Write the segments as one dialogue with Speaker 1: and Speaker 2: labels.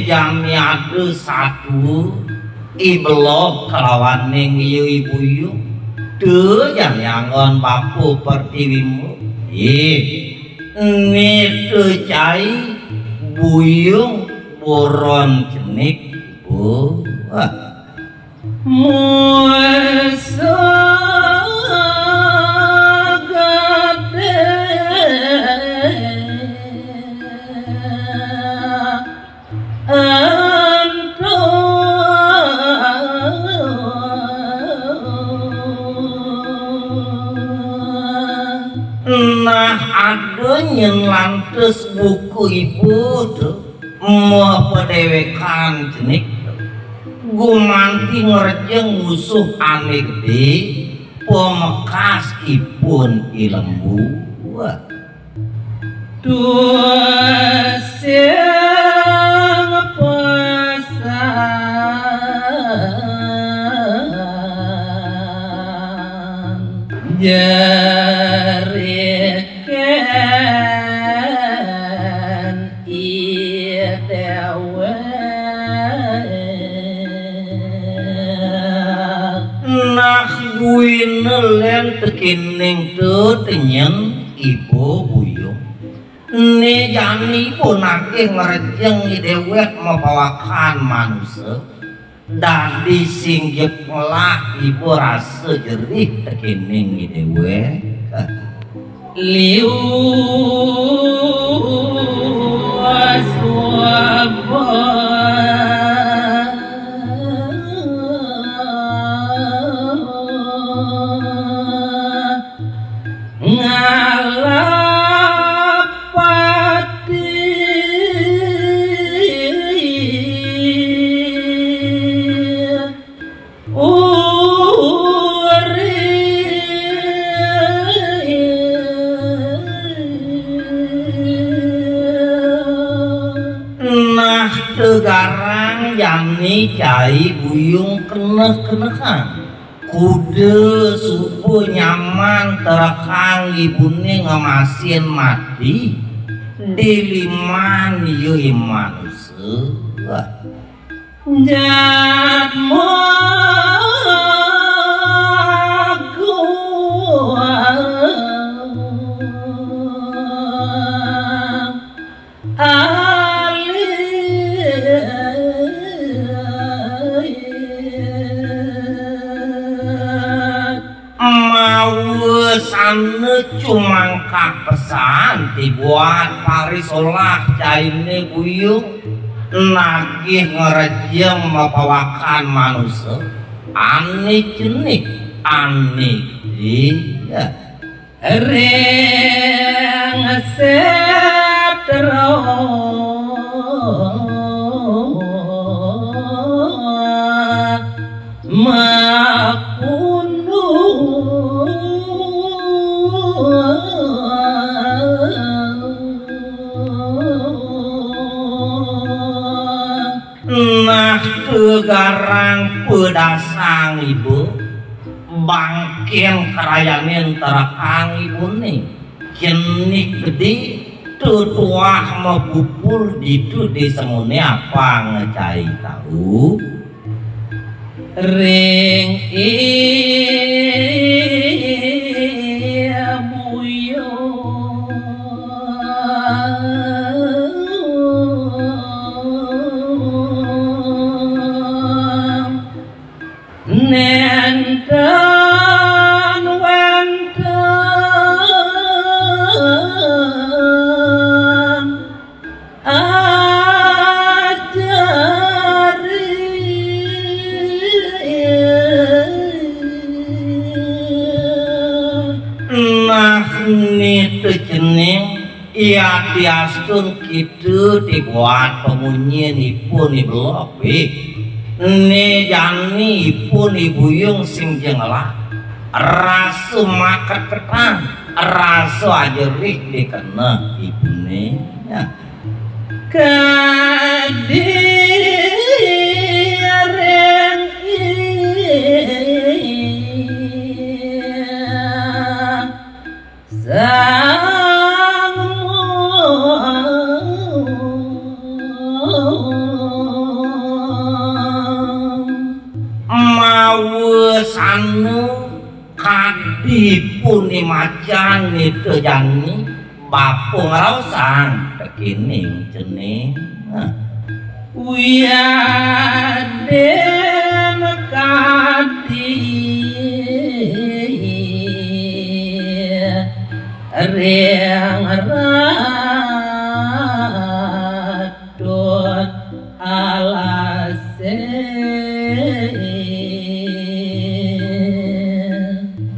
Speaker 1: Jamiadu satu ibelok kelawan ning ibu-ibu tuh jangan papu pertiwimu itu cai buyung boron cenik bu lantes buku ibu tuh mau pedewekan jenik gumanti ngerjeng musuh ane gede pemekas ipun ilembu dua siang pesan nelen tekining tuh tenyen ibu buyung ini jani pun akeh ngerjeng dewek membawakan manusia dan disinggip lah ibu rasa jerih tekining dewek liu aswabah garang jani cai buyung keneh-kenehan kude subuh nyaman terekang ibune ngemasin mati diliman yui manusia jadmu sana cumangkah pesan dibuat parisolah caine buyung nagih ngerejeng membawakan manusia aneh jenik aneh dia reng setero nah kegarang pedasang ibu bangkin kerayanin terakang ibu nih kini gede tutuah mau bupul itu di semune apa ngecai tahu ring nenta iya tiastun kitu dibuat pemunyin ipun ibelok ne jani ipun ibuyung sing jenglah rasu makat ketan rasu ajerik dikena ibune ya kadiren mawesanu kadipuni macan itu jani bapung rausang tekining jening wiaden kadi riang radot alase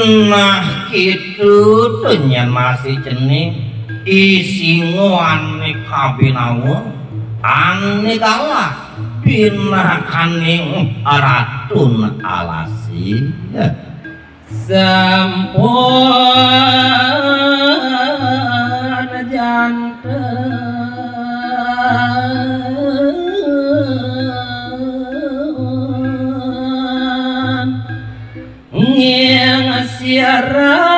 Speaker 1: nah gitu tunyan masih jening isi ngoane kabinawa ane galak binakaning ratun alasi sampun janten nging siarang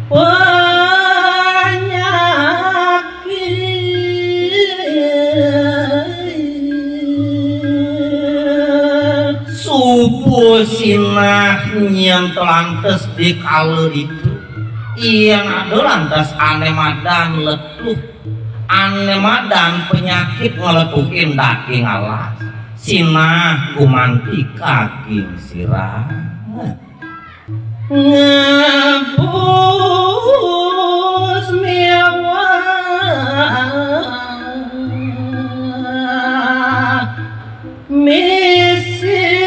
Speaker 1: penyakit subuh sinah yang telantes di kalau itu iya ada lantas ane madan letuh ane madan penyakit ngeletuhin daging alas sinah gumanti kaging sirah ngebus mewah misi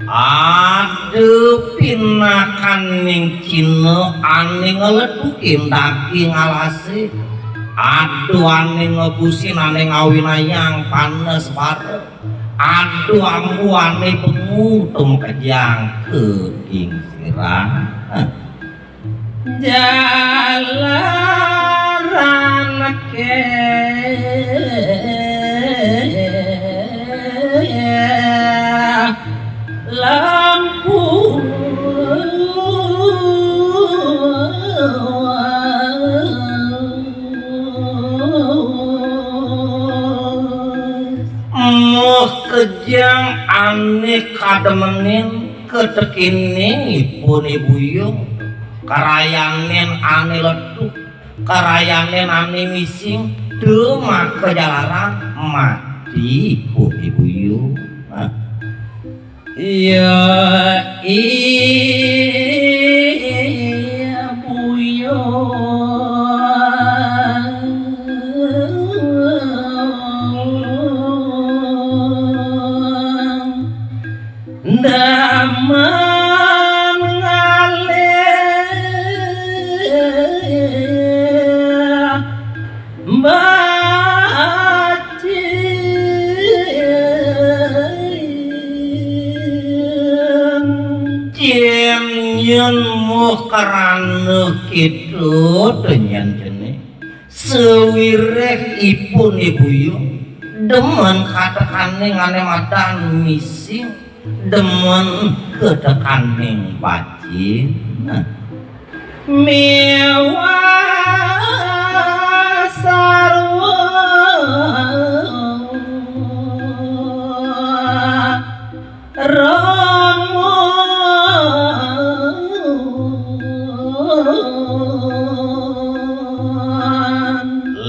Speaker 1: aduh pinakan cino ane ngeletukin daging alase aduh ane ngebusin ane ngawinayang panes bareng aduh ambu ane pengutung kejang keging sirah jalaran ke lampu muh kejang ane kademenin ketekini ipun ibuyung karayanen ane letuh karayanen ane mising demak kejalaran mati ipun ibuyung iya iya buyung daman ngalir baci yen muh karana kitu tenyan jene sewireh ipun ibuyung demen katekaning ane madan mising demen ketekaning bacin mewah sarwa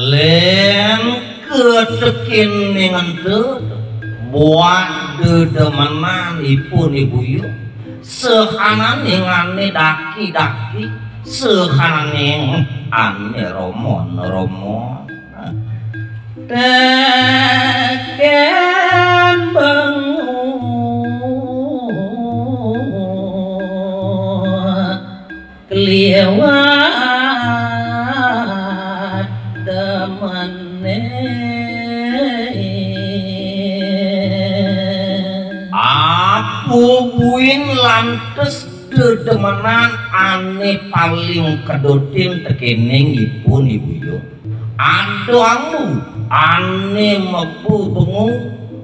Speaker 1: len ketekin dengan buat dedemenan ipun ibuyung sehanan ngane daki-daki sehanan ane romon teken bengu kliwat temene aku buin lantes dedemenan ane paling kedotin tekening ipun ibuyo adoangu ane mebu bengu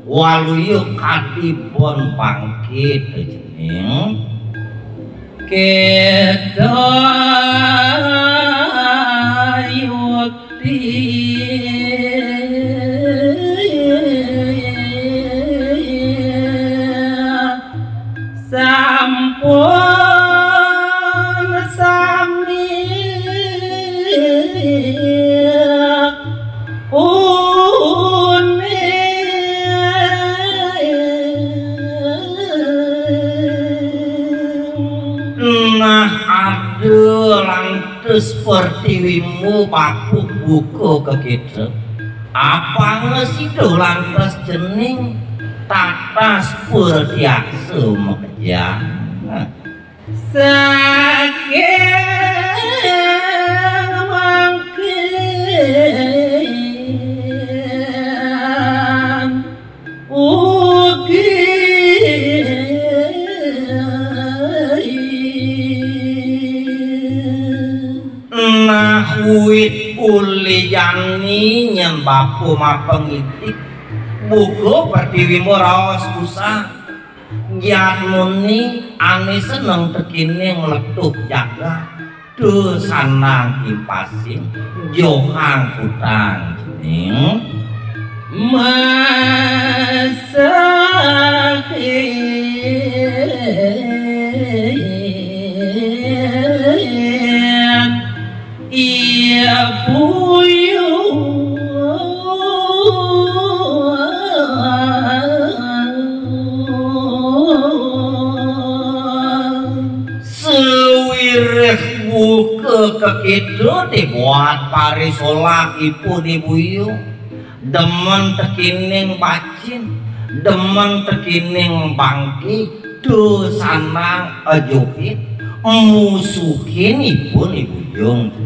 Speaker 1: waluyo kadipun bangkit jeneng kedai wakti sampun sami nah ada lantes pertiwimu papuk buku ke kita apa ngesido lantes jening tata spurtiakse mekerja saking mangkin ugi nah wit uliyani nyembapu mapengitik buku pertiwimu raos usah giat muni ane seneng tekine ngletuh jaga dosanang impasing johang kutang jening masahin iya buyung sewireh buka kekitu dibuat parisolak ipun ibuyu demen tekining bacin demen tekining bangki dosanang ajuhit musuhin ipun ibuyung